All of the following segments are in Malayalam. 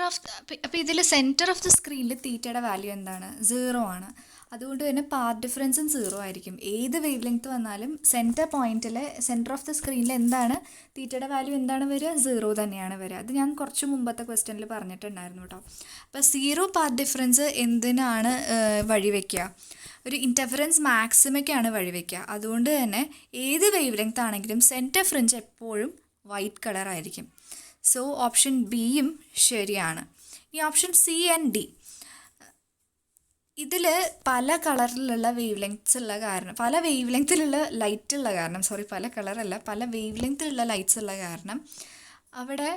അപ്പോൾ ഇതിൽ സെൻറ്റർ ഓഫ് ദ സ്ക്രീനിൽ തീറ്റയുടെ വാല്യൂ എന്താണ്? 0 ആണ്. അതുകൊണ്ട് തന്നെ പാത്ത് ഡിഫറൻസും 0 ആയിരിക്കും. ഏത് വേവ് ലെങ്ത് വന്നാലും സെൻറ്റർ ഓഫ് ദ സ്ക്രീനിൽ എന്താണ് തീറ്റയുടെ വാല്യൂ എന്താണ് വരിക? 0 തന്നെയാണ് വരിക. അത് ഞാൻ കുറച്ച് മുമ്പത്തെ ക്വസ്റ്റ്യനിൽ പറഞ്ഞിട്ടുണ്ടായിരുന്നു കേട്ടോ. അപ്പോൾ 0 പാത്ത് ഡിഫറൻസ് എന്തിനാണ് വഴിവെക്കുക? ഒരു ഇൻ്റർഫറൻസ് മാക്സിമയ്ക്കാണ് വഴിവെക്കുക. അതുകൊണ്ട് തന്നെ ഏത് വേവ് ലെങ്ത് ആണെങ്കിലും സെൻറ്റർ ഫ്രിഞ്ച് എപ്പോഴും വൈറ്റ് കളർ ആയിരിക്കും. സോ ഓപ്ഷൻ ബിയും ശരിയാണ്. ഈ ഓപ്ഷൻ സി ആൻഡ് ഡി ഇതിൽ പല കളറിലുള്ള വേവ് ലെങ്ത്സ് ഉള്ള കാരണം, പല വേവ് ലെങ്ത്തിലുള്ള ലൈറ്റ് ഉള്ള കാരണം, പല കളറല്ല, പല വേവ് ലെങ്ത്തിലുള്ള ലൈറ്റ്സ് ഉള്ള കാരണം അവിടെ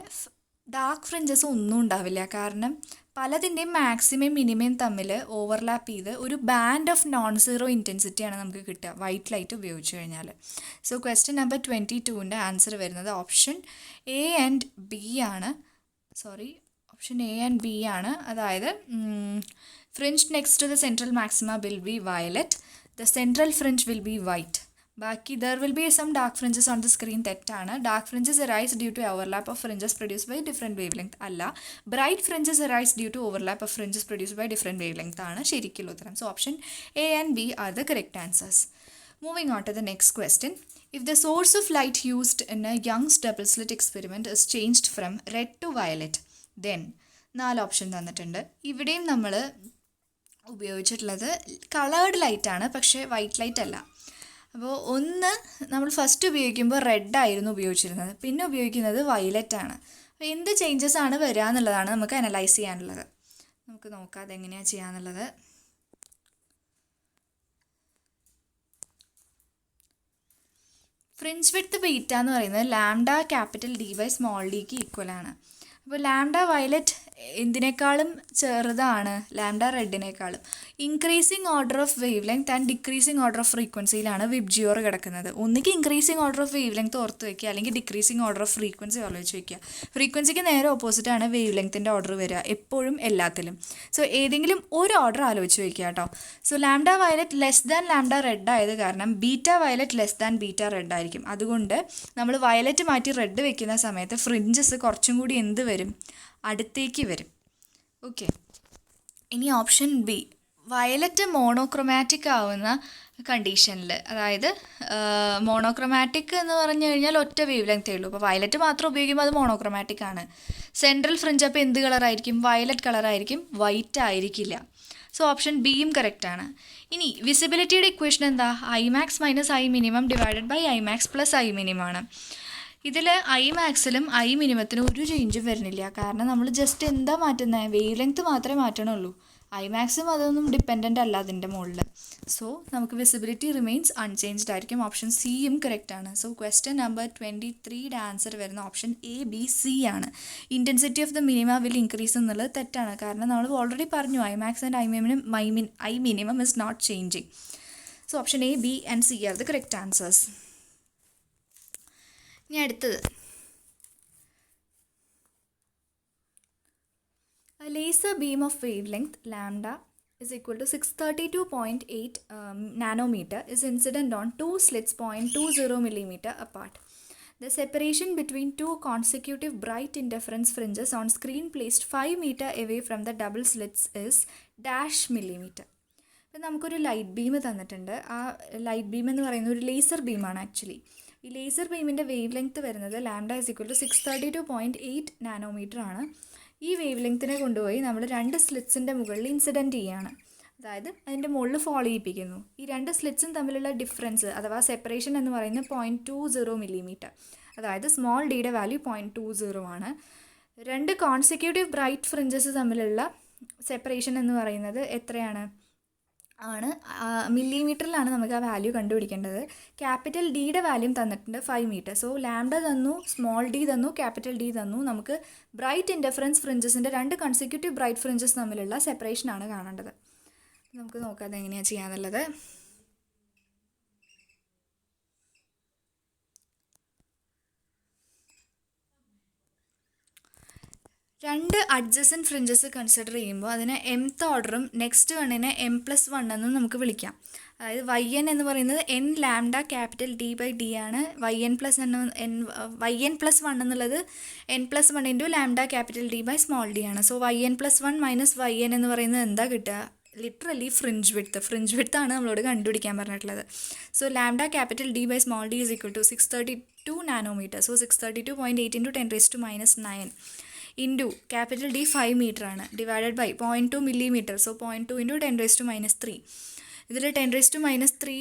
ഡാർക്ക് ഫ്രിഞ്ചസ് ഒന്നും ഉണ്ടാവില്ല. കാരണം പലതിൻ്റെയും മാക്സിമം മിനിമം തമ്മിൽ ഓവർലാപ്പ് ചെയ്ത് ഒരു ബാൻഡ് ഓഫ് നോൺ സീറോ ഇൻറ്റൻസിറ്റിയാണ് നമുക്ക് കിട്ടുക വൈറ്റ് ലൈറ്റ് ഉപയോഗിച്ച് കഴിഞ്ഞാൽ. സോ ക്വസ്റ്റ്യൻ നമ്പർ 22ൻ്റെ ആൻസർ വരുന്നത് ഓപ്ഷൻ എ ആൻഡ് ബി ആണ്. ഓപ്ഷൻ എ ആൻഡ് ബി ആണ്. അതായത് fringe next to the central maxima will be violet, the central fringe will be white. ബാക്കി there will be some dark fringes on the screen തെറ്റാണ്. Dark fringes arise due to overlap of fringes produce by different wavelength അല്ല. Bright fringes arise due to overlap of fringes produce by different wavelength ആണ് ശരിക്കുള്ള ഉത്തരം. So option A and B are the correct answers. Moving on to the next question. If the source of light used in a Young's double slit experiment is changed from red to violet, then 4 option തന്നിട്ടുണ്ട്. ഇവിടെയും നമ്മൾ ഉപയോഗിച്ചിട്ടുള്ളത് കളേർഡ് ലൈറ്റാണ്, പക്ഷേ വൈറ്റ് ലൈറ്റ് അല്ല. അപ്പോൾ ഒന്ന് നമ്മൾ ഫസ്റ്റ് ഉപയോഗിക്കുമ്പോൾ റെഡ് ആയിരുന്നു ഉപയോഗിച്ചിരുന്നത്, പിന്നെ ഉപയോഗിക്കുന്നത് വയലറ്റ് ആണ്. അപ്പോൾ എന്ത് ചേഞ്ചസ് ആണ് വരിക എന്നുള്ളതാണ് നമുക്ക് അനലൈസ് ചെയ്യാനുള്ളത്. നമുക്ക് നോക്കാം അതെങ്ങനെയാണ് ചെയ്യാന്നുള്ളത്. ഫ്രിഞ്ച് വിഡ്ത്ത് ബീറ്റ എന്ന് പറയുന്നത് lambda capital D by small ഡിക്ക് ഈക്വൽ ആണ്. അപ്പോൾ ലാംഡ വയലറ്റ് എന്തിനേക്കാളും ചെറുതാണ്? ലാംഡ റെഡിനേക്കാളും. Increasing order of wavelength and decreasing order of ഫ്രീക്വൻസിയിലാണ് വിബ്ജിയോർ കിടക്കുന്നത്. ഒന്നുകിൽ increasing order of wavelength ഓർത്ത് വയ്ക്കുക, അല്ലെങ്കിൽ ഡിക്രീസിങ് ഓർഡർ ഓഫ് ഫ്രീക്വൻസി ആലോചിച്ച് വയ്ക്കുക. ഫ്രീക്വൻസിക്ക് നേരെ ഓപ്പോസിറ്റാണ് വേവ് ലെങ്ത്തിൻ്റെ ഓർഡർ വരിക എപ്പോഴും എല്ലാത്തിലും. സോ ഏതെങ്കിലും ഒരു ഓർഡർ ആലോചിച്ച് വയ്ക്കുക കേട്ടോ. So lambda violet less than lambda red ആയത് കാരണം beta violet less than beta red ആയിരിക്കും. അതുകൊണ്ട് നമ്മൾ വയലറ്റ് മാറ്റി റെഡ് വെക്കുന്ന സമയത്ത് ഫ്രിഞ്ചസ് കുറച്ചും കൂടി എന്ത് വരും? അടുത്തേക്ക് വരും. ഓക്കെ, ഇനി ഓപ്ഷൻ ബി വയലറ്റ് മോണോക്രോമാറ്റിക് ആവുന്ന കണ്ടീഷനിൽ, അതായത് മോണോക്രോമാറ്റിക് എന്ന് പറഞ്ഞു കഴിഞ്ഞാൽ ഒറ്റ വേവ് ലെങ്തേ ഉള്ളൂ. അപ്പോൾ വയലറ്റ് മാത്രം ഉപയോഗിക്കുമ്പോൾ അത് മോണോക്രോമാറ്റിക് ആണ്. സെൻട്രൽ ഫ്രിഞ്ച് അപ്പോൾ എന്ത് കളറായിരിക്കും? വയലറ്റ് കളറായിരിക്കും, വൈറ്റ് ആയിരിക്കില്ല. സോ ഓപ്ഷൻ ബിയും കറക്റ്റാണ്. ഇനി വിസിബിലിറ്റിയുടെ ഇക്വേഷൻ എന്താ? I max minus I minimum divided by I max plus I minimum ആണ്. ഇതിൽ ഐ മാക്സിലും ഐ മിനിമത്തിനും ഒരു ചേഞ്ചും വരുന്നില്ല. കാരണം നമ്മൾ ജസ്റ്റ് എന്താ മാറ്റുന്നത്? വേവ് ലെങ്ത് മാത്രമേ മാറ്റണുള്ളൂ. ഐ മാക്സും അതൊന്നും ഡിപ്പെൻഡൻ്റ് അല്ല അതിൻ്റെ മുകളിൽ. സോ നമുക്ക് വിസിബിലിറ്റി റിമെയിൻസ് അൺചേഞ്ച്ഡ് ആയിരിക്കും. ഓപ്ഷൻ സിയും കറക്റ്റാണ്. സോ ക്വസ്റ്റ്യൻ നമ്പർ 23യുടെ ആൻസർ വരുന്ന ഓപ്ഷൻ എ ബി സി ആണ്. Intensity of the minima will increase എന്നുള്ളത് തെറ്റാണ്. കാരണം നമ്മൾ ഓൾറെഡി പറഞ്ഞു I max and I minimum is not changing. So option A B and C are the correct answers. ഇനി അടുത്തത്, a laser beam of wavelength lambda is equal to 632.8 nanometer is incident on two slits 0.20 millimeter apart. The separation between two consecutive bright interference fringes on screen placed 5 meter away from the double slits is dash millimeter. അപ്പോൾ നമുക്കൊരു ലൈറ്റ് ബീം തന്നിട്ടുണ്ട്. ആ ലൈറ്റ് ബീം എന്ന് പറയുന്നത് ഒരു ലേസർ ബീമാണ് ആക്ച്വലി. ഈ ലേസർ ബീമിൻ്റെ വേവ് ലെങ്ത്ത് വരുന്നത് lambda is equal to 632.8 nanometre ആണ്. ഈ വേവ് ലെങ്ത്തിനെ കൊണ്ടുപോയി നമ്മൾ 2 സ്ലിറ്റ്സിൻ്റെ മുകളിൽ ഇൻസിഡൻറ്റ് ചെയ്യുകയാണ്. അതായത് അതിൻ്റെ മുകളിൽ ഫോളോ ചെയ്യിപ്പിക്കുന്നു. ഈ 2 സ്ലിറ്റ്സും തമ്മിലുള്ള ഡിഫറൻസ് അഥവാ സെപ്പറേഷൻ എന്ന് പറയുന്നത് 0.20 മില്ലിമീറ്റർ. അതായത് സ്മോൾ ഡിയുടെ വാല്യൂ 0.20 ആണ്. 2 കോൺസിക്യൂട്ടീവ് ബ്രൈറ്റ് ഫ്രിഞ്ചസ് തമ്മിലുള്ള സെപ്പറേഷൻ എന്ന് പറയുന്നത് എത്രയാണ്? മില്ലിമീറ്ററിലാണ് നമുക്ക് ആ വാല്യൂ കണ്ടുപിടിക്കേണ്ടത്. ക്യാപിറ്റൽ ഡിയുടെ വാല്യൂ തന്നിട്ടുണ്ട് 5 മീറ്റർ. സോ ലാംഡ തന്നു, സ്മോൾ ഡി തന്നു, ക്യാപിറ്റൽ ഡി തന്നു. നമുക്ക് ബ്രൈറ്റ് ഇൻ്റർഫറൻസ് ഫ്രിഞ്ചസിൻ്റെ 2 കൺസിക്യൂട്ടീവ് ബ്രൈറ്റ് ഫ്രിഞ്ചസ് തമ്മിലുള്ള സെപ്പറേഷനാണ് കാണേണ്ടത്. നമുക്ക് നോക്കാം അതെങ്ങനെയാണ് ചെയ്യാന്നുള്ളത്. രണ്ട് അഡ്ജസൻറ്റ് ഫ്രിഞ്ചസ് കൺസിഡർ ചെയ്യുമ്പോൾ അതിനെ mth ഓർഡറും നെക്സ്റ്റ് വണ്ണിനെ m+1 എന്നും നമുക്ക് വിളിക്കാം. അതായത് വൈ എൻ എന്ന് പറയുന്നത് N lambda capital D by D ആണ്. വൈ എൻ പ്ലസ് വൺ എന്നുള്ളത് N plus one into lambda capital D by small D ആണ്. So Y N plus one minus Y N എന്ന് പറയുന്നത് എന്താ കിട്ടുക? ലിറ്ററലി ഫ്രിഞ്ച് വിഡ്ത്ത് ആണ് നമ്മളോട് കണ്ടുപിടിക്കാൻ പറഞ്ഞിട്ടുള്ളത്. So lambda capital D by small D is equal to 632 nanometre. So 632.8 into 10⁻⁹ into capital D 5 metre ആണ്, divided by 0.2 millimetre. So 0.2 into 10⁻⁻3. ഇതിൽ 10⁻⁻3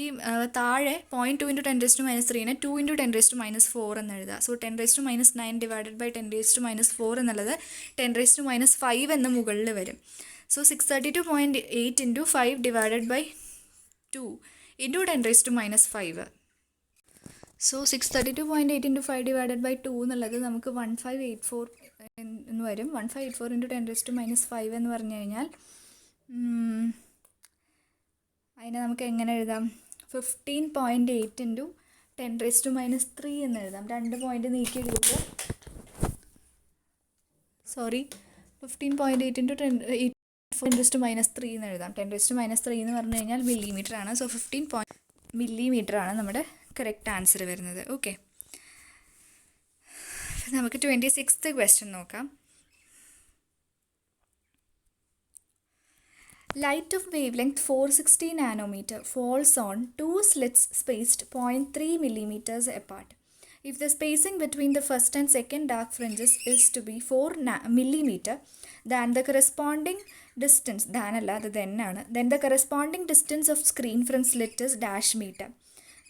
താഴെ 0.2 ഇൻറ്റു 10⁻⁻3നെ 2 ഇൻറ്റു 10⁻⁴ എന്ന് എഴുതുക. സോ 10⁻⁹ ഡിവൈഡഡ് ബൈ 10⁻⁴ എന്നുള്ളത് 10⁻⁵ എന്ന് മുകളിൽ വരും. So 632.8 into 5 divided by 2 into 10⁻⁵. So 632.8 into 5 divided by 2 എന്നുള്ളത് നമുക്ക് 1584 എന്ന് വരും. 1584 ഇൻറ്റു 10⁻⁵ എന്ന് പറഞ്ഞു കഴിഞ്ഞാൽ അതിനെ നമുക്ക് എങ്ങനെ എഴുതാം? 15.8 ഇൻറ്റു 10⁻⁻3 എന്ന് എഴുതാം. 2 പോയിൻറ്റ് നീക്കി എഴുതുമ്പോൾ 15.8 ഇൻറ്റു 10⁻⁻3 എന്ന് എഴുതാം. 10⁻⁻3 എന്ന് പറഞ്ഞു കഴിഞ്ഞാൽ മില്ലിമീറ്റർ ആണ്. സോ 15 മില്ലിമീറ്റർ ആണ് നമ്മുടെ കറക്റ്റ് ആൻസർ വരുന്നത്. ഓക്കെ, നമുക്ക് 26th ക്വസ്റ്റ്യൻ നോക്കാം. Light of wavelength 460 nanometer falls on two slits spaced 0.3 millimeters apart. If the spacing between the first and second dark fringes is to be 4 millimeter, then the corresponding distance, then the corresponding distance of screen from slit is dash meter.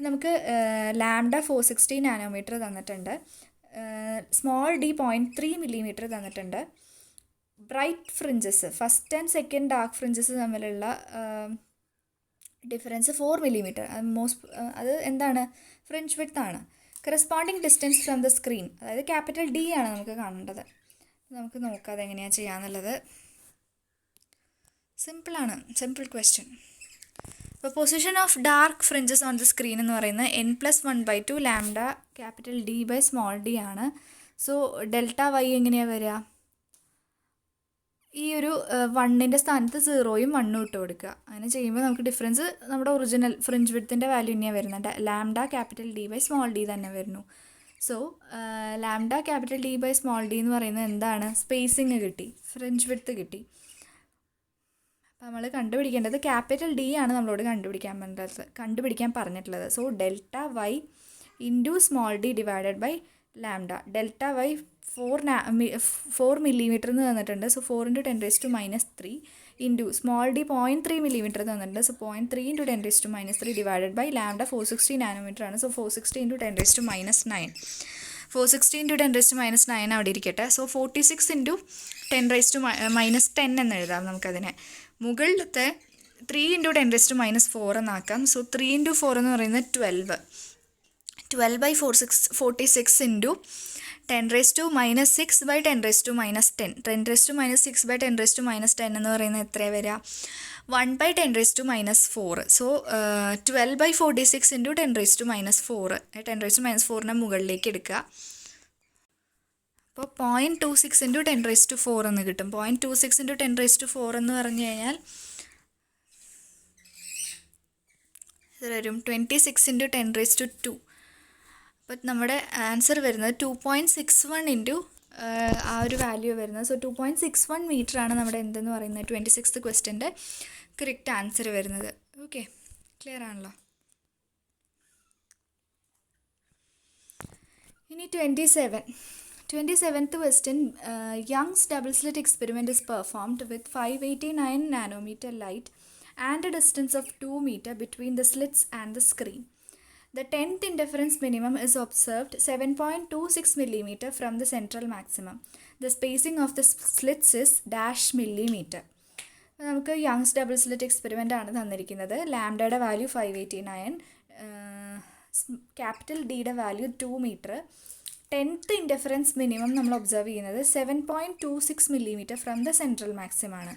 നമുക്ക് ലാംഡ 460 നാനോമീറ്റർ തന്നിട്ടുണ്ട്, സ്മോൾ ഡി 0.3 മില്ലിമീറ്റർ തന്നിട്ടുണ്ട്. Bright fringes, first and second dark fringes തമ്മിലുള്ള ഡിഫറൻസ് 4 മില്ലിമീറ്റർ. അത് എന്താണ്? ഫ്രിഞ്ച് വിഡ്ത്ത് ആണ്. Corresponding distance from the screen, അതായത് ക്യാപിറ്റൽ ഡി ആണ് നമുക്ക് കാണേണ്ടത്. നമുക്ക് നോക്കാം അതെങ്ങനെയാണ് ചെയ്യാന്നുള്ളത്. സിമ്പിളാണ്, സിമ്പിൾ ക്വസ്റ്റ്യൻ. അപ്പോൾ position of dark fringes on the screen എന്ന് പറയുന്നത് n+1/2 lambda capital D by small D ആണ്. സോ ഡെൽറ്റ വൈ എങ്ങനെയാണ് വരിക? ഈ ഒരു 1ൻ്റെ സ്ഥാനത്ത് 0യും 1ഉം ഇട്ട് കൊടുക്കുക. അങ്ങനെ ചെയ്യുമ്പോൾ നമുക്ക് ഡിഫറൻസ് നമ്മുടെ ഒറിജിനൽ ഫ്രിഞ്ച് വിഡ്ത്തിൻ്റെ വാല്യൂ തന്നെയാണ് വരുന്നത്. Lambda capital D by small d തന്നെ വരുന്നു. So lambda capital D by small d എന്ന് പറയുന്നത് എന്താണ്? സ്പേസിങ് കിട്ടി, ഫ്രിഞ്ച് വിഡ്ത്ത് കിട്ടി. അപ്പോൾ നമ്മൾ കണ്ടുപിടിക്കേണ്ടത് ക്യാപിറ്റൽ ഡി ആണ് നമ്മളോട് കണ്ടുപിടിക്കാൻ പറഞ്ഞിട്ടുള്ളത്. So delta Y into small D divided by lambda. Delta Y 4 millimetre എന്ന് തന്നിട്ടുണ്ട്. So 4 into 10⁻³ into small D 0.3 millimetre തന്നിട്ടുണ്ട്. So 0.3 into 10⁻³ divided by lambda 460 nanometre ആണ്. So 460 into 10⁻⁹. 460 ഇൻറ്റു 10⁻⁹ അവിടെ ഇരിക്കട്ടെ. സോ 46 ഇൻറ്റു 10⁻⁻10 എന്ന് എഴുതാം നമുക്കതിനെ. മുകളിലത്തെ 3 ഇൻറ്റു 10⁻⁴ എന്നാക്കാം. സോ 3 ഇൻറ്റു 4 എന്ന് പറയുന്നത് 12. 12/46 ഇൻറ്റു 10⁻⁻6 ബൈ 10⁻⁻10. 10⁻⁻6 ബൈ 10⁻⁻10 എന്ന് പറയുന്നത് എത്രയാണ് വരിക? 1/10⁻⁻4. So 12/46 into 10⁻⁻4. 10⁻⁻4നെ മുകളിലേക്ക് എടുക്കുക. അപ്പോൾ 0.26 ഇൻറ്റു 10⁻⁴ എന്ന് കിട്ടും. 0.26 ഇൻറ്റു 10⁻⁴ എന്ന് പറഞ്ഞു കഴിഞ്ഞാൽ ഇത് വരും 26 ഇൻറ്റു 10⁻². അപ്പോൾ നമ്മുടെ ആൻസർ വരുന്നത് 2.61 ഇൻറ്റു ആ ഒരു വാല്യൂ വരുന്നത്. സോ 2.61 മീറ്റർ ആണ് നമ്മുടെ എന്തെന്ന് പറയുന്നത് 26th ക്വസ്റ്റ്യൻ്റെ കറക്റ്റ് ആൻസർ വരുന്നത്. ഓക്കെ, ക്ലിയർ ആണല്ലോ. ഇനി 27th question. Young's double slit experiment is performed with 589 nanometer light and a distance of 2 meter between the slits and the screen. The 10th interference minimum is observed 7.26 millimeter from the central maximum. The spacing of the slits is dash millimeter. നമുക്ക് യങ്സ് ഡബിൾ സ്ലിറ്റ് എക്സ്പെരിമെൻ്റ് ആണ് തന്നിരിക്കുന്നത്. ലാംഡയുടെ വാല്യൂ 589, ക്യാപിറ്റൽ ഡിയുടെ value 2 metre. 10th interference minimum നമ്മൾ ഒബ്സർവ് ചെയ്യുന്നത് 7.26 millimetre from the central maximum ആണ്.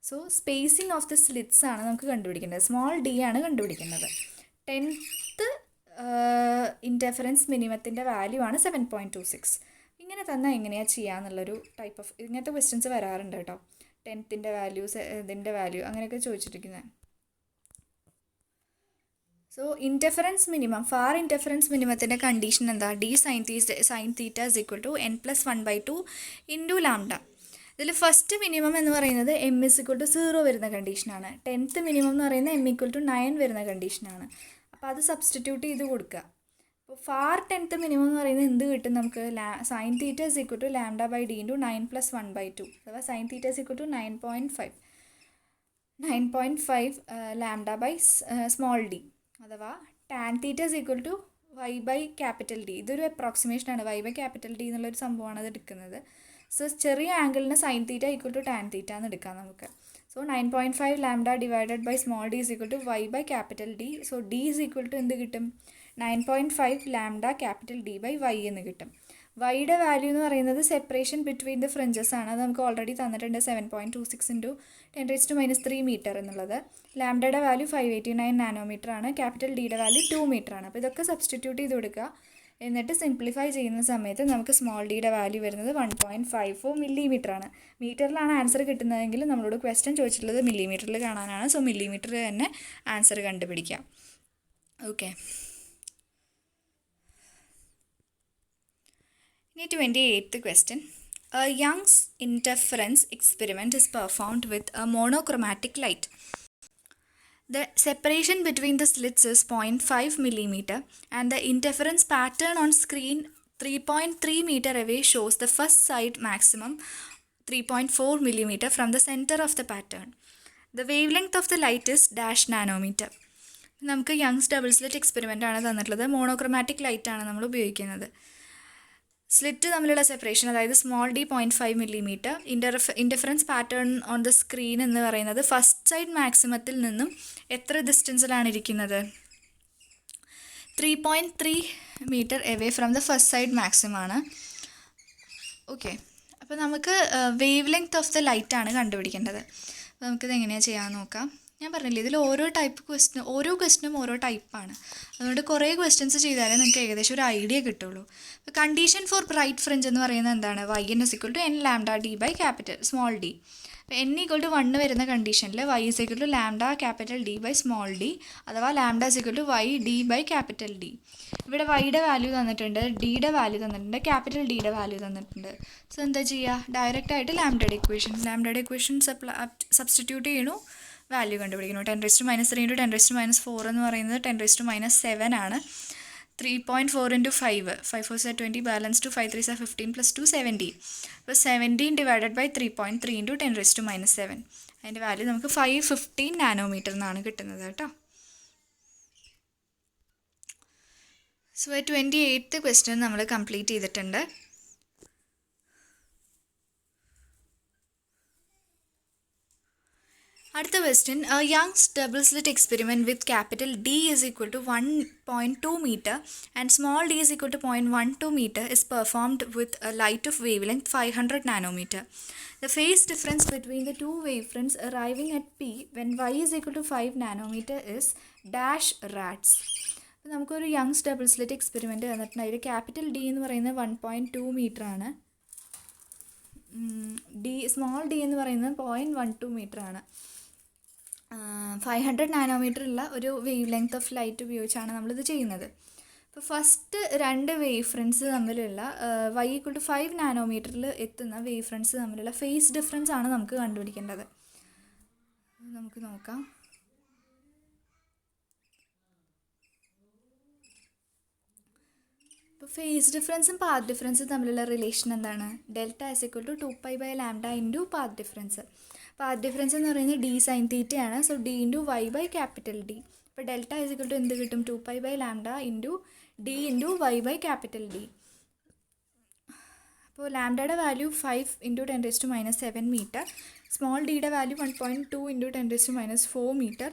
So spacing of the slits ആണ് നമുക്ക് കണ്ടുപിടിക്കേണ്ടത്. സ്മോൾ ഡി ആണ് കണ്ടുപിടിക്കുന്നത്. 10th ഇൻ്റർഫറൻസ് മിനിമത്തിൻ്റെ വാല്യൂ ആണ് 7.26. ഇങ്ങനെ തന്നാൽ എങ്ങനെയാണ് ചെയ്യാന്നുള്ളൊരു ടൈപ്പ് ഓഫ് ഇങ്ങനത്തെ ക്വസ്റ്റ്യൻസ് വരാറുണ്ട് കേട്ടോ. 10th വാല്യൂസ് ഇതിൻ്റെ വാല്യൂ അങ്ങനെയൊക്കെ ചോദിച്ചിരിക്കുന്നത്. So interference minimum, for interference മിനിമത്തിൻ്റെ കണ്ടീഷൻ എന്താ? D sine theta is equal to n+1/2 into lambda. ഇതിൽ ഫസ്റ്റ് മിനിമം എന്ന് പറയുന്നത് m is equal to 0 വരുന്ന കണ്ടീഷനാണ്. 10th മിനിമം എന്ന് പറയുന്നത് m equal to 9 വരുന്ന കണ്ടീഷനാണ്. അപ്പോൾ അത് സബ്സ്റ്റിറ്റ്യൂട്ട് ചെയ്ത് കൊടുക്കുക. അപ്പോൾ ഫാർ 10th മിനിമം എന്ന് പറയുന്നത് എന്ത് കിട്ടും നമുക്ക്? Sine theta is equal to λ/d into 9+1/2, അഥവാ sine theta is equal to 9.5 λ/d, അഥവാ tan theta is equal to y/D. ഇതൊരു അപ്രോക്സിമേഷനാണ്. y/D എന്നുള്ളൊരു സംഭവമാണ് അത് എടുക്കുന്നത്. സോ ചെറിയ ആംഗിളിന് sine theta equal to tan theta എന്ന് എടുക്കാം നമുക്ക്. So 9.5 λ divided by small d is equal to y/D. So d is equal to എന്ത് കിട്ടും? 9.5 λ D/y എന്ന് കിട്ടും. വൈയുടെ വാല്യൂ എന്ന് പറയുന്നത് സെപ്പറേഷൻ ബിറ്റ്വീൻ ദ ഫ്രിഞ്ചസ് ആണ്. അത് നമുക്ക് ഓൾറെഡി തന്നിട്ടുണ്ട്, 7.26 × 10⁻³ മീറ്റർ എന്നുള്ളത്. ലാംഡയുടെ വാല്യൂ 589 നാനോമീറ്റർ ആണ്. ക്യാപിറ്റൽ ഡിയുടെ വാല്യൂ 2 മീറ്റർ ആണ്. അപ്പോൾ ഇതൊക്കെ സബ്സ്റ്റിറ്റ്യൂട്ട് ചെയ്ത് കൊടുക്കുക. എന്നിട്ട് സിംപ്ലിഫൈ ചെയ്യുന്ന സമയത്ത് നമുക്ക് സ്മോൾ ഡിയുടെ വാല്യൂ വരുന്നത് 1.54 മില്ലിമീറ്റർ ആണ്. മീറ്ററിലാണ് ആൻസർ കിട്ടുന്നതെങ്കിൽ നമ്മളോട് ക്വസ്റ്റ്യൻ ചോദിച്ചിട്ടുള്ളത് മില്ലിമീറ്ററിൽ കാണാനാണ്. സോ മില്ലിമീറ്ററിൽ തന്നെ ആൻസർ കണ്ടുപിടിക്കാം. ഓക്കെ. ഇനി 28th question. A Young's interference experiment is performed with a monochromatic light. The separation between the slits is 0.5 millimeter and the interference pattern on screen 3.3 meter away shows the first side maximum 3.4 millimeter from the center of the pattern. The wavelength of the light is dash nanometer. നമുക്ക് യങ്സ് ഡബിൾ സ്ലിറ്റ് എക്സ്പെരിമെൻ്റ് ആണ് തന്നിട്ടുള്ളത്. മോണോക്രോമാറ്റിക് ലൈറ്റ് ആണ് നമ്മൾ ഉപയോഗിക്കുന്നത്. സ്ലിറ്റ് തമ്മിലുള്ള സെപ്പറേഷൻ, അതായത് small d 0.5 millimetre, interference pattern on the screen എന്ന് പറയുന്നത് ഫസ്റ്റ് സൈഡ് മാക്സിമത്തിൽ നിന്നും എത്ര ഡിസ്റ്റൻസിലാണ് ഇരിക്കുന്നത്? 3.3 metre away from the first side maximum ആണ്. ഓക്കെ. അപ്പോൾ നമുക്ക് wave length of the light ആണ് കണ്ടുപിടിക്കേണ്ടത്. അപ്പോൾ നമുക്കിത് എങ്ങനെയാണ് ചെയ്യാമെന്ന് നോക്കാം. ഞാൻ പറഞ്ഞില്ലേ, ഇതിൽ ഓരോ ക്വസ്റ്റിനും ഓരോ ടൈപ്പാണ്. അതുകൊണ്ട് കുറേ ക്വസ്റ്റ്യൻസ് ചെയ്താലേ നിങ്ങൾക്ക് ഏകദേശം ഒരു ഐഡിയ കിട്ടുള്ളൂ. അപ്പോൾ കണ്ടീഷൻ ഫോർ ബ്രൈറ്റ് ഫ്രിഞ്ച് എന്ന് പറയുന്നത് എന്താണ്? yn is equal to n λ/d small d. അപ്പോൾ n = 1 വരുന്ന കണ്ടീഷനിൽ y is equal to λ small d, അഥവാ λ is equal to y/D. ഇവിടെ വൈയുടെ വാല്യൂ തന്നിട്ടുണ്ട്, ഡിയുടെ വാല്യൂ തന്നിട്ടുണ്ട്, ക്യാപിറ്റൽ ഡിയുടെ വാല്യൂ തന്നിട്ടുണ്ട്. സോ എന്താ ചെയ്യുക? ഡയറക്റ്റായിട്ട് ലാംഡയുടെ ഇക്വേഷൻ സബ്സ്റ്റിറ്റ്യൂട്ട് ചെയ്യണു, വാല്യൂ കണ്ടുപിടിക്കുന്നു. 10⁻³ × 10⁻⁴ എന്ന് പറയുന്നത് 10⁻⁷ ആണ്. 3.4 × 5, 5 4s are 20, balance to 5 3s are 15 plus 2 17. അപ്പോൾ 17 ഡിവൈഡഡ് ബൈ 3.3 × 10⁻⁷. അതിൻ്റെ വാല്യൂ നമുക്ക് 515 നാനോമീറ്റർ എന്നാണ് കിട്ടുന്നത് കേട്ടോ. സോ 28th ക്വസ്റ്റ്യൻ നമ്മൾ കംപ്ലീറ്റ് ചെയ്തിട്ടുണ്ട്. അടുത്ത question. A Young's double slit experiment with capital D is equal to 1.2 meter and small d is equal to 0.12 meter is performed with a light of wavelength 500 nanometer. The phase difference between the two wavefronts arriving at P when y is equal to 5 nanometer is dash rads. അപ്പോൾ നമുക്കൊരു യങ്സ് ഡബിൾ സ്ലിറ്റ് എക്സ്പെരിമെൻറ്റ് തന്നിട്ടുണ്ട്. അതിൽ ക്യാപിറ്റൽ ഡി എന്ന് പറയുന്നത് 1.2 മീറ്റർ ആണ്. സ്മോൾ ഡി എന്ന് പറയുന്നത് 0.12 മീറ്റർ ആണ്. 500 നാനോമീറ്റർ ഉള്ള ഒരു വേവ് ലെങ്ത് ഓഫ് ലൈറ്റ് ഉപയോഗിച്ചാണ് നമ്മളിത് ചെയ്യുന്നത്. അപ്പോൾ ഫസ്റ്റ് രണ്ട് വേവ് ഫ്രണ്ട്സ് തമ്മിലുള്ള y = 5 നാനോമീറ്ററിൽ എത്തുന്ന വേവ് ഫ്രണ്ട്സ് തമ്മിലുള്ള ഫേസ് ഡിഫറൻസ് ആണ് നമുക്ക് കണ്ടുപിടിക്കേണ്ടത്. നമുക്ക് നോക്കാം. ഇപ്പോൾ ഫേസ് ഡിഫറൻസും പാത്ത് ഡിഫറൻസും തമ്മിലുള്ള റിലേഷൻ എന്താണ്? Delta is equal to 2π/λ into path difference. Path difference എന്ന് പറയുന്നത് d സൈൻ തീറ്റയാണ്. So d into y/D. അപ്പോൾ ഡെൽറ്റ is equal to എന്ത് കിട്ടും? 2π/λ ഇൻറ്റു d ഇൻറ്റു y/D. അപ്പോൾ ലാംഡയുടെ വാല്യൂ 5 × 10⁻⁷ മീറ്റർ, സ്മോൾ ഡിയുടെ വാല്യൂ 1.2 × 10⁻⁴ മീറ്റർ,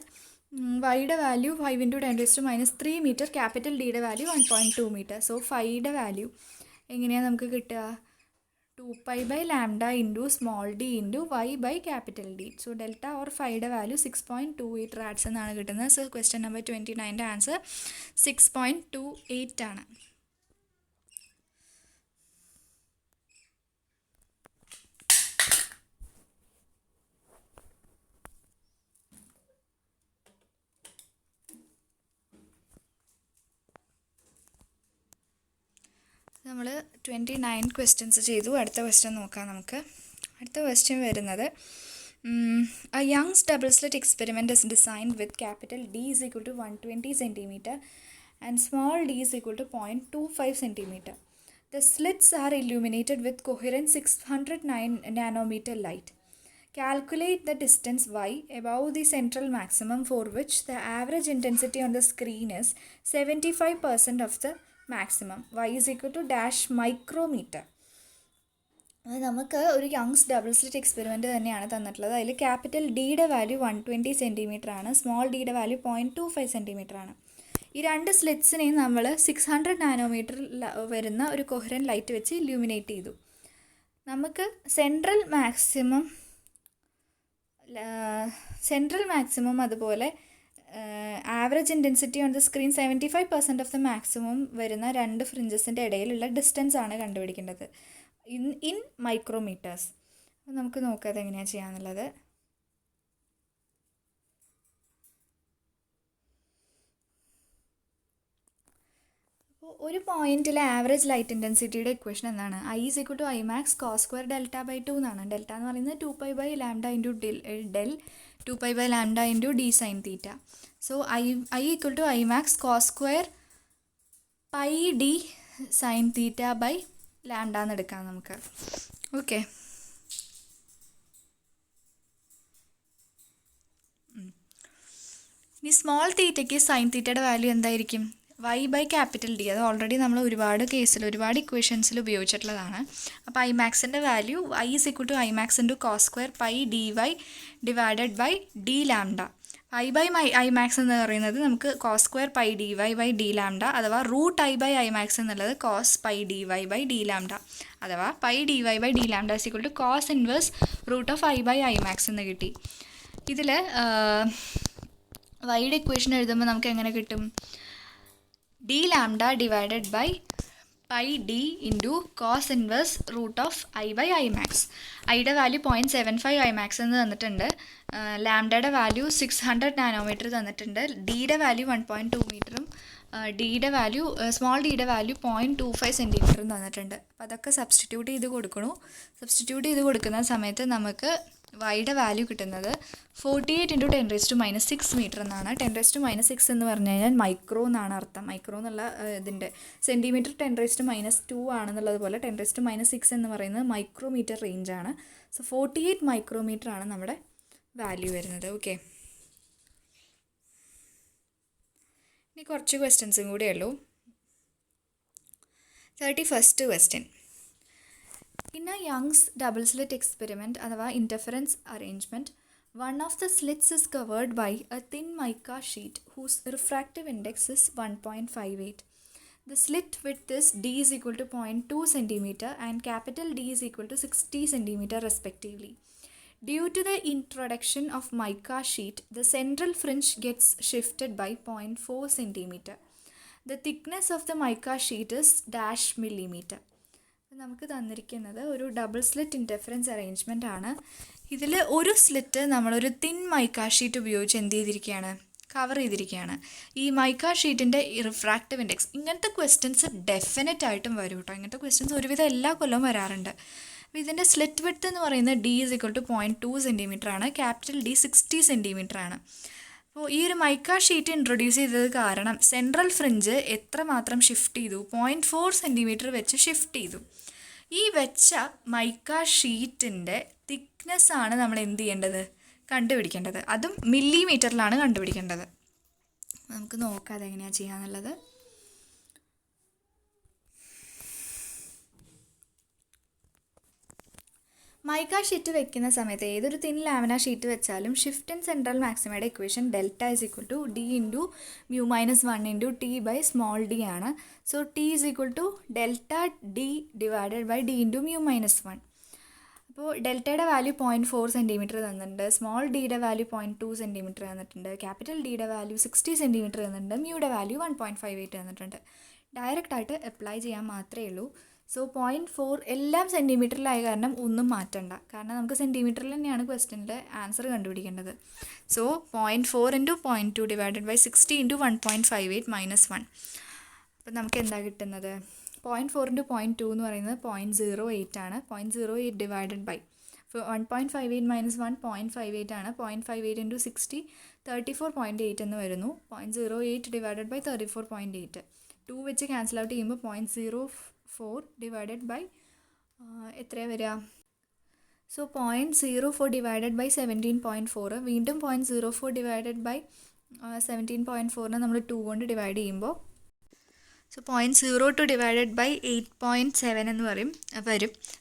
വൈയുടെ വാല്യൂ 5 × 10⁻³ മീറ്റർ, ക്യാപിറ്റൽ ഡിയുടെ വാല്യൂ 1.2 മീറ്റർ. സോ ഫൈയുടെ വാല്യൂ എങ്ങനെയാണ് നമുക്ക് കിട്ടുക? 2π/λ into small D into y/D. So delta or ഫൈയുടെ വാല്യൂ 6.28 റാഡ്സ് എന്നാണ് കിട്ടുന്നത്. സോ ക്വസ്റ്റ്യൻ നമ്പർ 29ൻ്റെ ആൻസർ 6.28 ആണ്. നമ്മൾ 29 ക്വസ്റ്റ്യൻസ് ചെയ്തു. അടുത്ത ക്വസ്റ്റ്യൻ നോക്കാം നമുക്ക്. അടുത്ത ക്വസ്റ്റ്യൻ വരുന്നത് a Young's double slit experiment is designed with capital D is equal to 120 cm and small d is equal to 0.25 cm. The slits are illuminated with coherent 609 nanometer light. Calculate the distance y above the central maximum for which the average intensity on the screen is 75% of the maximum. Y is equal to dash micrometer. അത് നമുക്ക് ഒരു യങ്സ് ഡബിൾ സ്ലിറ്റ് എക്സ്പെരിമെൻറ്റ് തന്നെയാണ് തന്നിട്ടുള്ളത്. അതിൽ ക്യാപിറ്റൽ ഡിയുടെ വാല്യൂ 120 സെൻറ്റിമീറ്റർ ആണ്, സ്മോൾ ഡിയുടെ വാല്യൂ 0.25 സെൻറ്റിമീറ്റർ ആണ്. ഈ രണ്ട് സ്ലിറ്റ്സിനെയും നമ്മൾ 600 നാനോമീറ്റർ വരുന്ന ഒരു കൊഹറൻറ്റ് ലൈറ്റ് വെച്ച് ഇല്യൂമിനേറ്റ് ചെയ്തു. നമുക്ക് സെൻട്രൽ മാക്സിമം അതുപോലെ average intensity on the screen 75% of the maximum വരുന്ന രണ്ട് ഫ്രിഞ്ചസിൻ്റെ ഇടയിലുള്ള ഡിസ്റ്റൻസ് ആണ് കണ്ടുപിടിക്കേണ്ടത് ഇൻ മൈക്രോമീറ്റേഴ്സ്. അപ്പോൾ നമുക്ക് നോക്കാം അതെങ്ങനെയാണ് ചെയ്യാന്നുള്ളത്. അപ്പോൾ ഒരു പോയിന്റിലെ ആവറേജ് ലൈറ്റ് ഇൻറ്റൻസിറ്റിയുടെ ഇക്വേഷൻ എന്താണ്? I is equal to I max cos square delta by 2 എന്നാണ്. ഡെൽറ്റ എന്ന് പറയുന്നത് 2π by lambda into del 2π by lambda into d sin theta. So I equal to I max cos square pi d sin theta by lambda എന്ന് എടുക്കാം നമുക്ക്. ഓക്കെ, ഇനി സ്മോൾ തീറ്റയ്ക്ക് സൈൻ തീറ്റയുടെ വാല്യൂ എന്തായിരിക്കും? y by capital D. അത് ഓൾറെഡി നമ്മൾ ഒരുപാട് ഇക്വേഷൻസിൽ ഉപയോഗിച്ചിട്ടുള്ളതാണ്. അപ്പോൾ ഐ മാക്സിൻ്റെ value I is equal to I max into cos square pi dy divided by d lambda. I by I max എന്ന് പറയുന്നത് നമുക്ക് cos square pi dy by d lambda അഥവാ root I by I max എന്നുള്ളത് cos pi dy by d lambda അഥവാ pi dy by d lambda is equal to cos inverse root of I by I max എന്ന് കിട്ടി. ഇതിൽ വൈയുടെ ഇക്വേഷൻ എഴുതുമ്പോൾ നമുക്ക് എങ്ങനെ കിട്ടും? d lambda divided by pi d into cos inverse root of I by I max. ഐയുടെ വാല്യൂ 0.75 I max എന്ന് തന്നിട്ടുണ്ട്. ലാംഡയുടെ വാല്യൂ 600 നാനോമീറ്റർ തന്നിട്ടുണ്ട്. ഡിയുടെ വാല്യൂ 1.2 മീറ്ററും ഡിയുടെ വാല്യൂ സ്മോൾ ഡിയുടെ വാല്യൂ 0.25 സെൻറ്റിമീറ്ററും തന്നിട്ടുണ്ട്. അപ്പോൾ അതൊക്കെ സബ്സ്റ്റിറ്റ്യൂട്ട് ചെയ്ത് കൊടുക്കുന്ന സമയത്ത് നമുക്ക് വൈയുടെ വാല്യൂ കിട്ടുന്നത് 48 × 10⁻⁻6 മീറ്റർ എന്നാണ്. 10⁻⁻6 എന്ന് പറഞ്ഞു കഴിഞ്ഞാൽ മൈക്രോ എന്നാണ് അർത്ഥം. മൈക്രോ എന്നുള്ള ഇതിൻ്റെ സെൻറ്റിമീറ്റർ 10⁻⁻2 ആണെന്നുള്ളത് പോലെ 10⁻⁻6 എന്ന് പറയുന്നത് മൈക്രോമീറ്റർ റേഞ്ചാണ്. സോ 48 മൈക്രോമീറ്റർ ആണ് നമ്മുടെ വാല്യൂ വരുന്നത്. ഓക്കെ, ഇനി കുറച്ച് ക്വസ്റ്റ്യൻസും കൂടിയേ ഉള്ളൂ. 31st question. In a Young's double slit experiment അഥവാ interference arrangement, one of the slits is covered by a thin mica sheet whose refractive index is 1.58. The slit width is d is equal to 0.2 cm and capital D is equal to 60 cm respectively. Due to the introduction of mica sheet, the central fringe gets shifted by 0.4 cm. The thickness of the mica sheet is dash millimeter. നമുക്ക് തന്നിരിക്കുന്നത് ഒരു ഡബിൾ സ്ലിറ്റ് ഇൻ്റർഫറൻസ് അറേഞ്ച്മെൻ്റ് ആണ്. ഇതിൽ ഒരു സ്ലിറ്റ് നമ്മളൊരു തിൻ മൈക്ക ഷീറ്റ് ഉപയോഗിച്ച് എന്ത് ചെയ്തിരിക്കുകയാണ്? കവർ ചെയ്തിരിക്കുകയാണ്. ഈ മൈക്ക ഷീറ്റിൻ്റെ റിഫ്രാക്റ്റീവ് ഇൻഡെക്സ്, ഇങ്ങനത്തെ ക്വസ്റ്റ്യൻസ് ഡെഫിനറ്റ് ആയിട്ടും വരും കേട്ടോ. ഇങ്ങനത്തെ ക്വസ്റ്റ്യൻസ് ഒരുവിധം എല്ലാ കൊല്ലവും വരാറുണ്ട്. അപ്പോൾ ഇതിൻ്റെ സ്ലിറ്റ് വിഡ്ത്ത് എന്ന് പറയുന്നത് d is equal to 0.2 centimetre ആണ്. ക്യാപിറ്റൽ D 60 സെൻറ്റിമീറ്റർ ആണ്. അപ്പോൾ ഈ ഒരു മൈക്ക ഷീറ്റ് ഇൻട്രൊഡ്യൂസ് ചെയ്തത് കാരണം സെൻട്രൽ ഫ്രിഞ്ച് എത്രമാത്രം ഷിഫ്റ്റ് ചെയ്തു? 0.4 സെൻറ്റിമീറ്റർ വെച്ച് ഷിഫ്റ്റ് ചെയ്തു. ഈ വെച്ച മൈക്ക ഷീറ്റിൻ്റെ തിക്നെസ് ആണ് നമ്മൾ എന്ത് ചെയ്യേണ്ടത്? കണ്ടുപിടിക്കേണ്ടത്. അതും മില്ലിമീറ്ററിലാണ് കണ്ടുപിടിക്കേണ്ടത്. നമുക്ക് നോക്കാം അതെങ്ങനെയാണ് ചെയ്യാന്നുള്ളത്. മൈക്ക ഷീറ്റ് വെക്കുന്ന സമയത്ത് ഏതൊരു തിൻ ലാമിന ഷീറ്റ് വെച്ചാലും ഷിഫ്റ്റ് ഇൻ സെൻട്രൽ മാക്സിമയുടെ equation delta is equal to d into μ-1 into t by small d ആണ്. So t is equal to delta d divided by d into μ-1. അപ്പോൾ ഡെൽറ്റയുടെ വാല്യൂ 0.4 സെൻറ്റിമീറ്റർ തന്നിട്ടുണ്ട്, സ്മോൾ ഡിയുടെ വാല്യൂ 0.2 സെൻറ്റിമീറ്റർ തന്നിട്ടുണ്ട്, ക്യാപിറ്റൽ ഡിയുടെ വാല്യൂ 60 സെൻറ്റിമീറ്റർ തന്നിട്ടുണ്ട്, മ്യൂയുടെ വാല്യൂ 1.58 തന്നിട്ടുണ്ട്. ഡയറക്റ്റായിട്ട് അപ്ലൈ ചെയ്യാൻ മാത്രമേ ഉള്ളൂ. സോ 0.4 എല്ലാം സെൻറ്റിമീറ്ററിലായ കാരണം ഒന്നും മാറ്റണ്ട, കാരണം നമുക്ക് സെൻറ്റിമീറ്ററിൽ തന്നെയാണ് ക്വസ്റ്റ്യനിൽ ആൻസർ കണ്ടുപിടിക്കേണ്ടത്. So 0.4 into 0.2 divided by 60 into 1.58 -1. അപ്പോൾ നമുക്ക് എന്താ കിട്ടുന്നത്? 0.4 ഇൻറ്റു 0.2 എന്ന് പറയുന്നത് 0.08 ആണ്. 0.08 ഡിവൈഡഡ് ബൈ 1.58 മൈനസ് 1 0.58 ആണ്. 0.58 ഇൻറ്റു 60 34.8 എന്ന് വരുന്നു. 0.08 ഡിവൈഡഡ് ബൈ 34.8 2 വെച്ച് ക്യാൻസൽ ഔട്ട് ചെയ്യുമ്പോൾ 0.04 ഡിവൈഡഡ് ബൈ എത്രയാണ് വരിക? സോ 0.04 ഡിവൈഡഡ് ബൈ 17.4 വീണ്ടും 0.04 ഡിവൈഡഡ് ബൈ 17.4 നമ്മൾ 2 കൊണ്ട് ഡിവൈഡ് ചെയ്യുമ്പോൾ സോ 0.02 ഡിവൈഡഡ് ബൈ 8.7 എന്ന് വരും.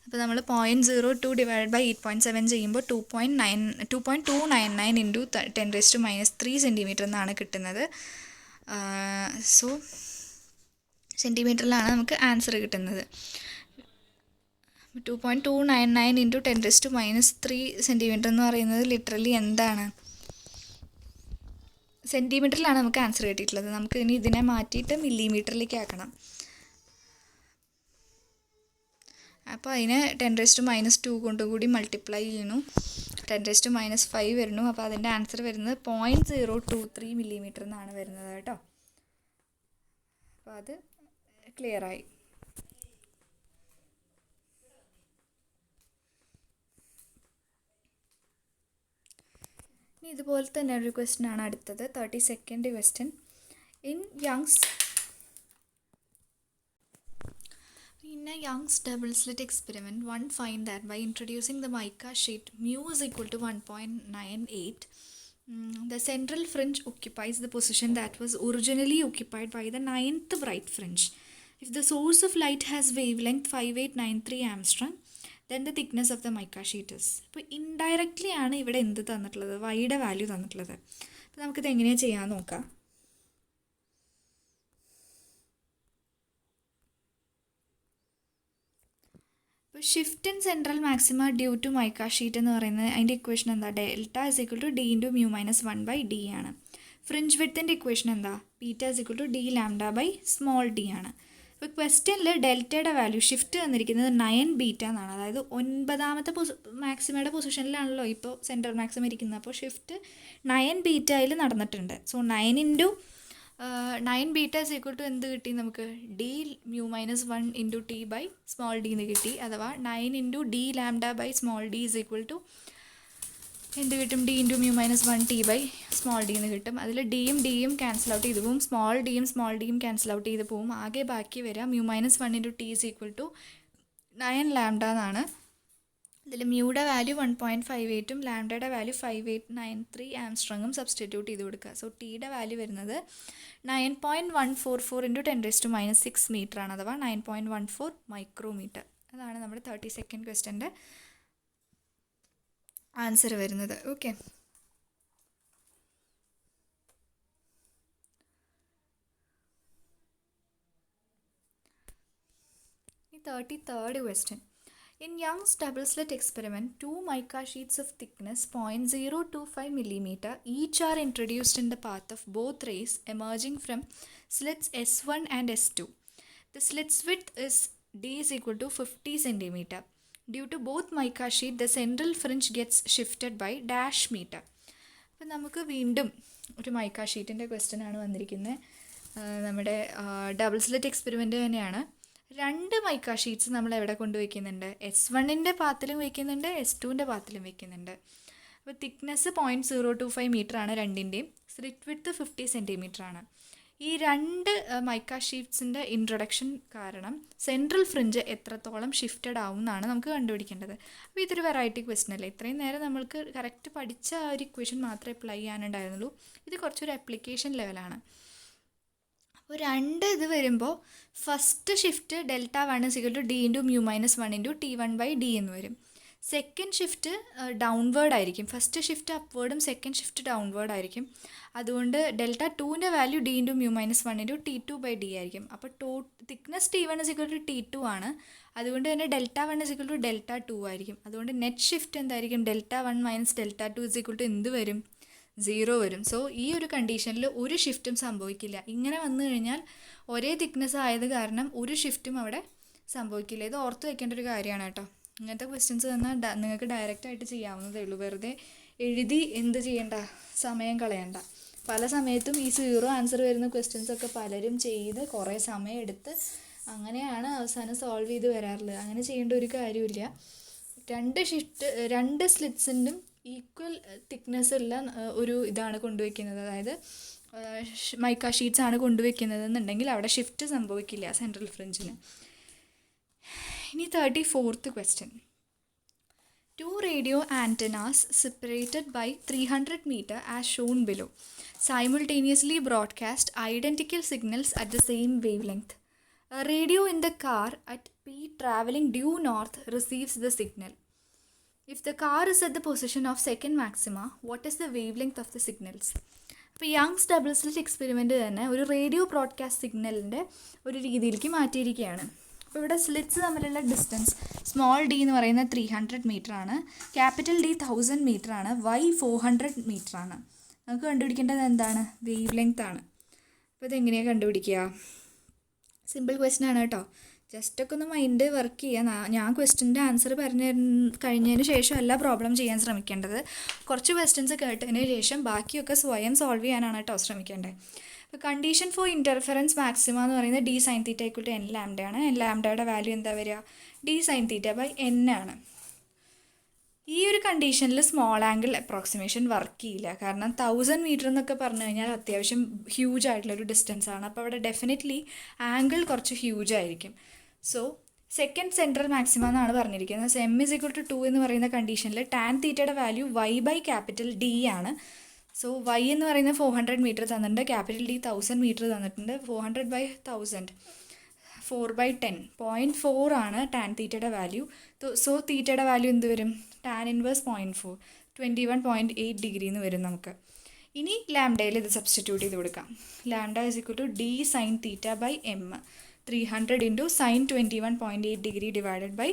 അപ്പോൾ നമ്മൾ 0.02 ഡിവൈഡഡ് ബൈ 8.7 ചെയ്യുമ്പോൾ 2.299 ഇൻറ്റു 10⁻³ സെൻറ്റിമീറ്റർ എന്നാണ് കിട്ടുന്നത്. സോ സെൻറ്റിമീറ്ററിലാണ് നമുക്ക് ആൻസർ കിട്ടുന്നത്. 2.299 ഇൻറ്റു 10⁻³ സെൻറ്റിമീറ്റർ എന്ന് പറയുന്നത് ലിറ്ററലി എന്താണ്? സെൻറ്റിമീറ്ററിലാണ് നമുക്ക് ആൻസർ കിട്ടിയിട്ടുള്ളത്. നമുക്ക് ഇനി ഇതിനെ മാറ്റിയിട്ട് മില്ലിമീറ്ററിലേക്ക് ആക്കണം. അപ്പോൾ അതിനെ 10⁻² കൊണ്ടുകൂടി മൾട്ടിപ്ലൈ ചെയ്യുന്നു. 10⁻5 വരുന്നു. അപ്പോൾ അതിൻ്റെ ആൻസർ വരുന്നത് 0.023 മില്ലിമീറ്റർ എന്നാണ് വരുന്നത് കേട്ടോ. അപ്പോൾ അത് ക്ലിയറായി. ഇനി ഇതുപോലെ തന്നെ ഒരു ക്വസ്റ്റ്യൻ ആണ് അടുത്തത്. 32nd question. In a Young's double slit experiment, one find that by introducing the mica sheet mu is equal to 1.98, the central fringe occupies the position that was originally occupied by the 9th bright fringe. If the source of light has wavelength 5893 Armstrong, then the thickness of the mica sheet is. അപ്പോൾ ഇൻഡയറക്റ്റ്ലി ആണ് ഇവിടെ എന്ത് തന്നിട്ടുള്ളത്? വൈയുടെ വാല്യൂ തന്നിട്ടുള്ളത്. അപ്പോൾ നമുക്കിത് എങ്ങനെയാണ് ചെയ്യാൻ നോക്കാം. ഇപ്പോൾ shift in central maxima due to mica sheet എന്ന് പറയുന്നത് അതിൻ്റെ ഇക്വേഷൻ എന്താ? Delta is equal to D into mu minus 1/d ആണ്. ഫ്രിഞ്ച് വിഡ്ത്തിൻ്റെ ഇക്വേഷൻ എന്താ? Beta is equal to d lambda by small d ആണ്. ഇപ്പോൾ ക്വസ്റ്റ്യനിൽ ഡെൽറ്റയുടെ വാല്യൂ ഷിഫ്റ്റ് തന്നിരിക്കുന്നത് 9 ബീറ്റ എന്നാണ്. അതായത് 9ാമത്തെ മാക്സിമയുടെ പൊസിഷനിലാണല്ലോ ഇപ്പോൾ സെൻട്രൽ മാക്സിമം ഇരിക്കുന്നത്. അപ്പോൾ ഷിഫ്റ്റ് 9 ബീറ്റയിൽ നടന്നിട്ടുണ്ട്. So 9 into 9 beta is equal to എന്ത് കിട്ടി നമുക്ക്? d mu minus 1 into t by small d എന്ന് കിട്ടി. അഥവാ 9 into d lambda by small d is equal to എന്ത് കിട്ടും? d into mu minus 1 t by small d എന്ന് കിട്ടും. അതിൽ ഡിയും ക്യാൻസൽ ഔട്ട് ചെയ്ത് പോവും. സ്മോൾ ഡിയും ക്യാൻസൽ ഔട്ട് ചെയ്ത് പോവും. ആകെ ബാക്കി വരിക mu minus 1 into t is equal to 9 lambda എന്നാണ്. ഇതിൽ മ്യൂയുടെ വാല്യൂ 1.58ഉം ലാംഡയുടെ വാല്യൂ 5893 ആംസ്ട്രോങ്ങും സബ്സ്റ്റിറ്റ്യൂട്ട് ചെയ്ത് കൊടുക്കുക. സോ ടിയുടെ വാല്യൂ വരുന്നത് 9.144 ഇൻറ്റു 10⁻⁻6 മീറ്റർ ആണ്. അഥവാ 9.14 മൈക്രോമീറ്റർ. അതാണ് നമ്മുടെ 32nd ക്വസ്റ്റ്യൻ്റെ ആൻസർ വരുന്നത്. ഓക്കെ, ഈ 33rd question. In Young's double slit experiment, 2 mica sheets of thickness 0.025 mm each are introduced in the path of both rays emerging from slits S1 and S2. The slit's width is d is equal to 50 cm. Due to both mica sheet, the central fringe gets shifted by dash meter. അപ്പോൾ നമുക്ക് വീണ്ടും ഒരു മൈക്ക ഷീറ്റിൻ്റെ ക്വസ്റ്റ്യൻ ആണ് വന്നിരിക്കുന്നത്. നമ്മുടെ ഡബിൾ സ്ലിറ്റ് എക്സ്പെരിമെൻ്റ് തന്നെയാണ്. 2 മൈക്ക ഷീറ്റ്സ് നമ്മൾ എവിടെ കൊണ്ടുവയ്ക്കുന്നുണ്ട്? S1ൻ്റെ പാത്തിലും വയ്ക്കുന്നുണ്ട്, S2ൻ്റെ പാത്തിലും വയ്ക്കുന്നുണ്ട്. അപ്പോൾ തിക്നെസ് 0.025 മീറ്റർ ആണ് രണ്ടിൻ്റെയും. സ്ലിറ്റ് വിഡ്ത്ത് 50 സെൻറ്റിമീറ്റർ ആണ്. ഈ 2 മൈക്ക ഷീറ്റ്സിൻ്റെ ഇൻട്രൊഡക്ഷൻ കാരണം സെൻട്രൽ ഫ്രിഞ്ച് എത്രത്തോളം ഷിഫ്റ്റഡ് ആവും എന്നാണ് നമുക്ക് കണ്ടുപിടിക്കേണ്ടത്. അപ്പോൾ ഇതൊരു വെറൈറ്റി ക്വസ്റ്റ്യൻ അല്ലേ? ഇത്രയും നേരം നമ്മൾക്ക് കറക്റ്റ് പഠിച്ച ആ ഒരു ഇക്വേഷൻ മാത്രമേ അപ്ലൈ ചെയ്യാനുണ്ടായിരുന്നുള്ളൂ. ഇത് കുറച്ചൊരു ആപ്ലിക്കേഷൻ ലെവലാണ്. അപ്പോൾ 2 ഇത് വരുമ്പോൾ first shift delta 1 is equal to d into mu minus 1 into t1/d എന്ന് വരും. സെക്കൻഡ് ഷിഫ്റ്റ് ഡൗൺവേർഡ് ആയിരിക്കും. ഫസ്റ്റ് ഷിഫ്റ്റ് അപ്വേർഡും സെക്കൻഡ് ഷിഫ്റ്റ് ഡൗൺവേർഡ് ആയിരിക്കും. അതുകൊണ്ട് ഡെൽറ്റ 2ൻ്റെ value d into mu minus 1 into t2/d ആയിരിക്കും. അപ്പോൾ thickness t1 is equal to t2 ആണ്. അതുകൊണ്ട് തന്നെ delta 1 is equal to delta 2 ആയിരിക്കും. അതുകൊണ്ട് നെറ്റ് ഷിഫ്റ്റ് എന്തായിരിക്കും? Delta 1 minus delta 2 is equal to എന്ത് വരും? 0 വരും. സോ ഈ ഒരു കണ്ടീഷനിൽ ഒരു ഷിഫ്റ്റും സംഭവിക്കില്ല. ഇങ്ങനെ വന്നു കഴിഞ്ഞാൽ ഒരേ തിക്നെസ് ആയത് കാരണം ഒരു ഷിഫ്റ്റും അവിടെ സംഭവിക്കില്ല. ഇത് ഓർത്ത് വയ്ക്കേണ്ട ഒരു കാര്യമാണ് കേട്ടോ. ഇങ്ങനത്തെ ക്വസ്റ്റ്യൻസ് തന്നാൽ നിങ്ങൾക്ക് ഡയറക്റ്റായിട്ട് ചെയ്യാവുന്നതേ ഉള്ളൂ. വെറുതെ എഴുതി എന്ത് ചെയ്യണ്ട, സമയം കളയണ്ട. പല സമയത്തും ഈ 0 ആൻസർ വരുന്ന ക്വസ്റ്റ്യൻസൊക്കെ പലരും ചെയ്ത് കുറേ സമയം എടുത്ത് അങ്ങനെയാണ് അവസാനം സോൾവ് ചെയ്ത് വരാറുള്ളത്. അങ്ങനെ ചെയ്യേണ്ട ഒരു കാര്യമില്ല. രണ്ട് സ്ലിറ്റ്സിനും ഈക്വൽ തിക്നെസ് ഉള്ള ഒരു ഇതാണ് കൊണ്ടുവയ്ക്കുന്നത്, അതായത് മൈക്ക ഷീറ്റ്സ് ആണ് കൊണ്ടുവയ്ക്കുന്നത് എന്നുണ്ടെങ്കിൽ അവിടെ ഷിഫ്റ്റ് സംഭവിക്കില്ല സെൻട്രൽ ഫ്രിഞ്ചിന്. ഇനി 34th question. 2 radio antennas separated by 300 meters as shown below simultaneously broadcast identical signals at the same wavelength. A radio in the car at P traveling due north receives the signal. If the car is at the position of second maxima, what is the wavelength of the signals? അപ്പോൾ യങ്സ് ഡബിൾ സ്ലിറ്റ് എക്സ്പെരിമെൻ്റ് തന്നെ ഒരു റേഡിയോ ബ്രോഡ്കാസ്റ്റ് സിഗ്നലിൻ്റെ ഒരു രീതിയിലേക്ക് മാറ്റിയിരിക്കുകയാണ്. അപ്പോൾ ഇവിടെ സ്ലിറ്റ്സ് തമ്മിലുള്ള ഡിസ്റ്റൻസ് സ്മോൾ ഡി എന്ന് പറയുന്ന 300 മീറ്റർ ആണ്, ക്യാപിറ്റൽ ഡി 1000 മീറ്റർ ആണ്, വൈ 400 മീറ്റർ ആണ്. നമുക്ക് കണ്ടുപിടിക്കേണ്ടത് എന്താണ്? വേവ് ലെങ്ത് ആണ്. അപ്പോൾ ഇതെങ്ങനെയാണ് കണ്ടുപിടിക്കുക? സിമ്പിൾ ക്വസ്റ്റ്യൻ ആണ് കേട്ടോ. ജസ്റ്റൊക്കെ ഒന്ന് മൈൻഡ് വർക്ക് ചെയ്യുക. ഞാൻ ക്വസ്റ്റ്യൻ്റെ ആൻസർ കഴിഞ്ഞതിന് ശേഷം അല്ല പ്രോബ്ലം ചെയ്യാൻ ശ്രമിക്കേണ്ടത്. കുറച്ച് ക്വസ്റ്റ്യൻസ് കേട്ടതിന് ശേഷം ബാക്കിയൊക്കെ സ്വയം സോൾവ് ചെയ്യാനാണ് കേട്ടോ ശ്രമിക്കേണ്ടത്. അപ്പോൾ കണ്ടീഷൻ ഫോർ ഇൻ്റർഫറൻസ് മാക്സിമ എന്ന് പറയുന്നത് d sine theta equal to n ലാംഡയാണ്. എൻ ലാംഡയുടെ വാല്യൂ എന്താ വരിക? D sine theta by n ആണ്. ഈ ഒരു കണ്ടീഷനിൽ സ്മോൾ ആംഗിൾ അപ്രോക്സിമേഷൻ വർക്ക് ചെയ്യില്ല. കാരണം 1000 മീറ്റർ എന്നൊക്കെ പറഞ്ഞു കഴിഞ്ഞാൽ അത്യാവശ്യം ഹ്യൂജ് ആയിട്ടുള്ളൊരു ഡിസ്റ്റൻസ് ആണ്. അപ്പോൾ അവിടെ ഡെഫിനറ്റ്ലി ആംഗിൾ കുറച്ച് ഹ്യൂജ് ആയിരിക്കും. സോ സെക്കൻഡ് സെൻട്രൽ മാക്സിമം എന്നാണ് പറഞ്ഞിരിക്കുന്നത്. എം ഇസ് ഈക്വൽ ടു 2 എന്ന് പറയുന്ന കണ്ടീഷനിൽ ടാൻ തീറ്റയുടെ value y by capital D ആണ്. സോ വൈ എന്ന് പറയുന്നത് 400 മീറ്റർ തന്നിട്ടുണ്ട്, ക്യാപിറ്റൽ ഡി 1000 മീറ്റർ തന്നിട്ടുണ്ട്. 400 by 1000 4/10 0.4 ആണ് ടാൻ തീറ്റയുടെ വാല്യൂ. സോ തീറ്റയുടെ വാല്യൂ എന്ത് വരും? ടാൻ ഇൻവേഴ്സ് 0.4 21.8 ഡിഗ്രി എന്ന് വരും നമുക്ക്. ഇനി ലാംഡയിൽ ഇത് സബ്സ്റ്റിറ്റ്യൂട്ട് ചെയ്ത് കൊടുക്കാം. Lambda is equal to D sine theta by M 300 into sine 21.8 degree divided by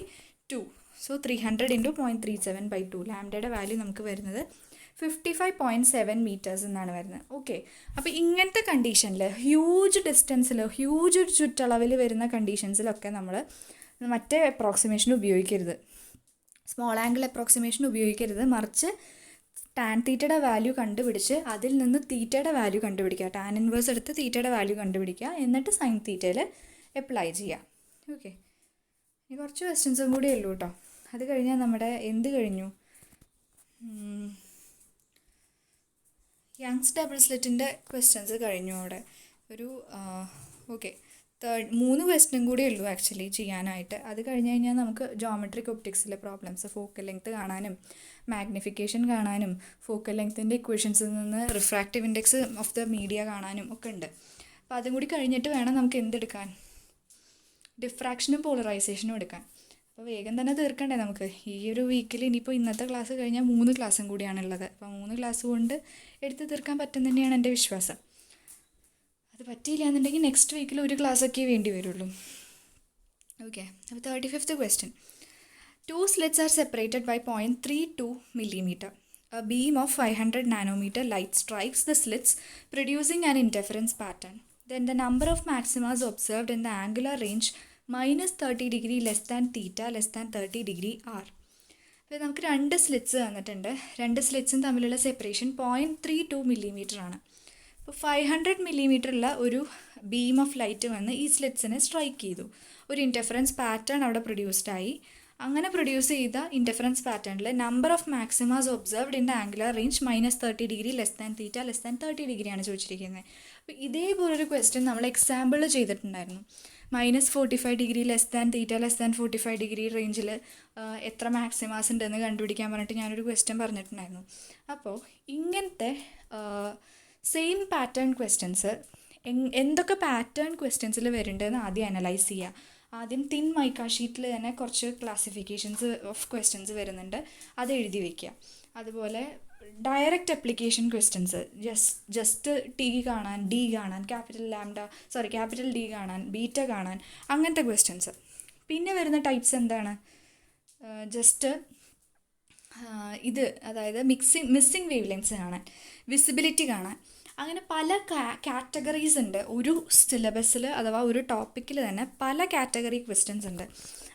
2. So 300 into 0.37/2. ലാംഡയുടെ വാല്യൂ നമുക്ക് വരുന്നത് 55.7 മീറ്റേഴ്സ് എന്നാണ് വരുന്നത്. ഓക്കെ, അപ്പോൾ ഇങ്ങനത്തെ കണ്ടീഷനിൽ ഹ്യൂജ് ഡിസ്റ്റൻസിൽ ഹ്യൂജ് ചുറ്റളവിൽ വരുന്ന കണ്ടീഷൻസിലൊക്കെ നമ്മൾ മറ്റേ അപ്രോക്സിമേഷൻ ഉപയോഗിക്കരുത്, സ്മോൾ ആംഗിൾ അപ്രോക്സിമേഷൻ ഉപയോഗിക്കരുത്. മറിച്ച് ടാൻ തീറ്റയുടെ വാല്യൂ കണ്ടുപിടിച്ച് അതിൽ നിന്ന് തീറ്റയുടെ വാല്യൂ കണ്ടുപിടിക്കുക, ടാൻ ഇൻവേഴ്സ് എടുത്ത് തീറ്റയുടെ വാല്യൂ കണ്ടുപിടിക്കുക, എന്നിട്ട് സൈൻ തീറ്റയിൽ അപ്ലൈ ചെയ്യുക. ഓക്കെ, ഇനി കുറച്ച് ക്വസ്റ്റ്യൻസും കൂടിയേ ഉള്ളൂ കേട്ടോ. അത് കഴിഞ്ഞാൽ നമ്മുടെ എന്ത് കഴിഞ്ഞു? യങ്സ് ഡബിൾ സ്ലിറ്റിൻ്റെ ക്വസ്റ്റ്യൻസ് കഴിഞ്ഞു. അവിടെ ഒരു ഓക്കെ 3 ക്വസ്റ്റ്യൻ കൂടി ഉള്ളൂ ആക്ച്വലി ചെയ്യാനായിട്ട്. അത് കഴിഞ്ഞ് കഴിഞ്ഞാൽ നമുക്ക് ജോമെട്രിക് ഒപ്റ്റിക്സിലെ പ്രോബ്ലംസ്, ഫോക്കൽ ലെങ്ത് കാണാനും മാഗ്നിഫിക്കേഷൻ കാണാനും ഫോക്കൽ ലെങ്ത്തിൻ്റെ ഇക്വേഷൻസിൽ നിന്ന് refractive index of the media കാണാനും ഒക്കെ ഉണ്ട്. അപ്പോൾ അതും കൂടി കഴിഞ്ഞിട്ട് വേണം നമുക്ക് എന്തെടുക്കാൻ? ഡിഫ്രാക്ഷനും പോളറൈസേഷനും എടുക്കാൻ. അപ്പോൾ വേഗം തന്നെ തീർക്കണ്ടേ നമുക്ക് ഈ ഒരു വീക്കിൽ? ഇനിയിപ്പോൾ ഇന്നത്തെ ക്ലാസ് കഴിഞ്ഞാൽ 3 ക്ലാസ്സും കൂടിയാണുള്ളത്. അപ്പോൾ 3 ക്ലാസ് കൊണ്ട് എടുത്ത് തീർക്കാൻ പറ്റും തന്നെയാണ് എൻ്റെ വിശ്വാസം. അത് പറ്റിയില്ല എന്നുണ്ടെങ്കിൽ നെക്സ്റ്റ് വീക്കിൽ ഒരു ക്ലാസ്സൊക്കെ വേണ്ടി വരുള്ളൂ. ഓക്കെ, അപ്പോൾ 35th question. 2 slits are separated by 0.32 millimeter. A beam of 500 nanometer light strikes the slits, producing an interference pattern. Then the number of maximas observed in the angular range -30 degree less than theta less than 30 degree are. അപ്പോൾ നമുക്ക് 2 സ്ലിറ്റ്സ് തന്നിട്ടുണ്ട്. 2 സ്ലിറ്റ്സും തമ്മിലുള്ള സെപ്പറേഷൻ 0.32 millimeter ആണ്. അപ്പോൾ 500 millimeterയുള്ള ഒരു ബീം ഓഫ് ലൈറ്റ് വന്ന് ഈ സ്ലിറ്റ്സിനെ സ്ട്രൈക്ക് ചെയ്തു. ഒരു ഇൻ്റർഫറൻസ് പാറ്റേൺ അവിടെ പ്രൊഡ്യൂസ്ഡ് ആയി. അങ്ങനെ പ്രൊഡ്യൂസ് ചെയ്ത ഇൻ്റർഫറൻസ് പാറ്റേണിൽ number of maximas observed in the angular range -30 degree less than theta less than 30 degree ആണ് ചോദിച്ചിരിക്കുന്നത്. അപ്പോൾ ഇതേപോലൊരു ക്വസ്റ്റ്യൻ നമ്മൾ എക്സാമ്പിൾ ചെയ്തിട്ടുണ്ടായിരുന്നു. -45 degree less than theta less than 45 degree റേഞ്ചിൽ എത്ര മാക്സിമാസ് ഉണ്ടെന്ന് കണ്ടുപിടിക്കാൻ പറഞ്ഞിട്ട് ഞാനൊരു ക്വസ്റ്റ്യൻ പറഞ്ഞിട്ടുണ്ടായിരുന്നു. അപ്പോൾ ഇങ്ങനത്തെ സെയിം പാറ്റേൺ ക്വസ്റ്റ്യൻസ് എന്തൊക്കെ പാറ്റേൺ ക്വസ്റ്റ്യൻസിൽ വരുന്നുണ്ടെന്ന് ആദ്യം അനലൈസ് ചെയ്യുക. ആദ്യം തിൻ മൈക്ക ഷീറ്റിൽ തന്നെ കുറച്ച് ക്ലാസിഫിക്കേഷൻസ് ഓഫ് ക്വസ്റ്റ്യൻസ് വരുന്നുണ്ട്, അത് എഴുതി വയ്ക്കുക. അതുപോലെ direct application questions, just T കാണാൻ, ഡി കാണാൻ, ക്യാപിറ്റൽ ഡി കാണാൻ, ബീറ്റ കാണാൻ, അങ്ങനത്തെ ക്വസ്റ്റ്യൻസ്. പിന്നെ വരുന്ന ടൈപ്സ് എന്താണ്? ജസ്റ്റ് ഇത്, അതായത് മിസ്സിങ് വേവ് ലെങ്ത്സ് കാണാൻ, വിസിബിലിറ്റി കാണാൻ, അങ്ങനെ പല കാറ്റഗറീസ് ഉണ്ട്. ഒരു സിലബസിൽ അഥവാ ഒരു ടോപ്പിക്കിൽ തന്നെ പല കാറ്റഗറി ക്വസ്റ്റ്യൻസ് ഉണ്ട്.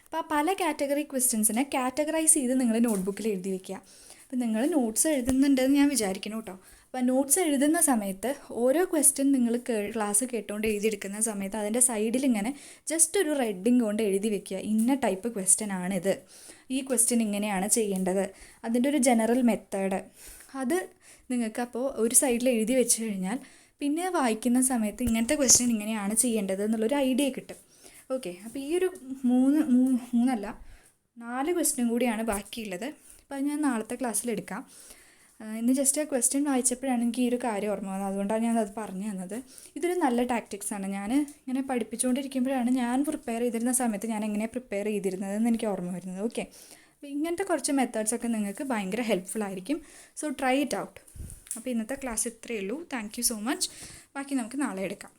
അപ്പോൾ ആ പല കാറ്റഗറി ക്വസ്റ്റ്യൻസിനെ കാറ്റഗറൈസ് ചെയ്ത് നിങ്ങൾ നോട്ട്ബുക്കിൽ എഴുതി വയ്ക്കുക. അപ്പോൾ നിങ്ങൾ നോട്ട്സ് എഴുതുന്നുണ്ടെന്ന് ഞാൻ വിചാരിക്കുന്നു കേട്ടോ. അപ്പോൾ നോട്ട്സ് എഴുതുന്ന സമയത്ത് ഓരോ ക്വസ്റ്റ്യൻ നിങ്ങൾ ക്ലാസ് കേട്ടുകൊണ്ട് എഴുതിയെടുക്കുന്ന സമയത്ത് അതിൻ്റെ സൈഡിൽ ഇങ്ങനെ ജസ്റ്റ് ഒരു റെഡിങ് കൊണ്ട് എഴുതി വെക്കുക, ഇന്ന ടൈപ്പ് ക്വസ്റ്റ്യൻ ആണിത്, ഈ ക്വസ്റ്റ്യൻ ഇങ്ങനെയാണ് ചെയ്യേണ്ടത്, അതിൻ്റെ ഒരു ജനറൽ മെത്തേഡ് അത് നിങ്ങൾക്ക് അപ്പോൾ ഒരു സൈഡിൽ എഴുതി വെച്ച് കഴിഞ്ഞാൽ പിന്നെ വായിക്കുന്ന സമയത്ത് ഇങ്ങനത്തെ ക്വസ്റ്റ്യൻ ഇങ്ങനെയാണ് ചെയ്യേണ്ടത് എന്നുള്ളൊരു ഐഡിയ കിട്ടും. ഓക്കെ, അപ്പോൾ ഈ ഒരു മൂന്നല്ല 4 ക്വസ്റ്റ്യൻ കൂടിയാണ് ബാക്കിയുള്ളത്. അപ്പോൾ അത് ഞാൻ നാളത്തെ ക്ലാസ്സിൽ എടുക്കാം. ഇന്ന് ജസ്റ്റ് ആ ക്വസ്റ്റ്യൻ വായിച്ചപ്പോഴാണ് എനിക്ക് ഈ ഒരു കാര്യം ഓർമ്മ വന്നത്, അതുകൊണ്ടാണ് ഞാൻ അത് പറഞ്ഞു തന്നത്. ഇതൊരു നല്ല ടാക്ടിക്സാണ്. ഞാൻ ഇങ്ങനെ പഠിപ്പിച്ചുകൊണ്ടിരിക്കുമ്പോഴാണ് ഞാൻ പ്രിപ്പയർ ചെയ്തിരുന്ന സമയത്ത് ഞാൻ എങ്ങനെ പ്രിപ്പയർ ചെയ്തിരുന്നതെന്ന് എനിക്ക് ഓർമ്മ വരുന്നത്. ഓക്കെ, അപ്പോൾ ഇങ്ങനത്തെ കുറച്ച് മെത്തേഡ്സൊക്കെ നിങ്ങൾക്ക് ഭയങ്കര ഹെൽപ്ഫുൾ ആയിരിക്കും. So try it out. അപ്പോൾ ഇന്നത്തെ ക്ലാസ് ഇത്രയേ ഉള്ളൂ. Thank you so much. ബാക്കി നമുക്ക് നാളെ എടുക്കാം.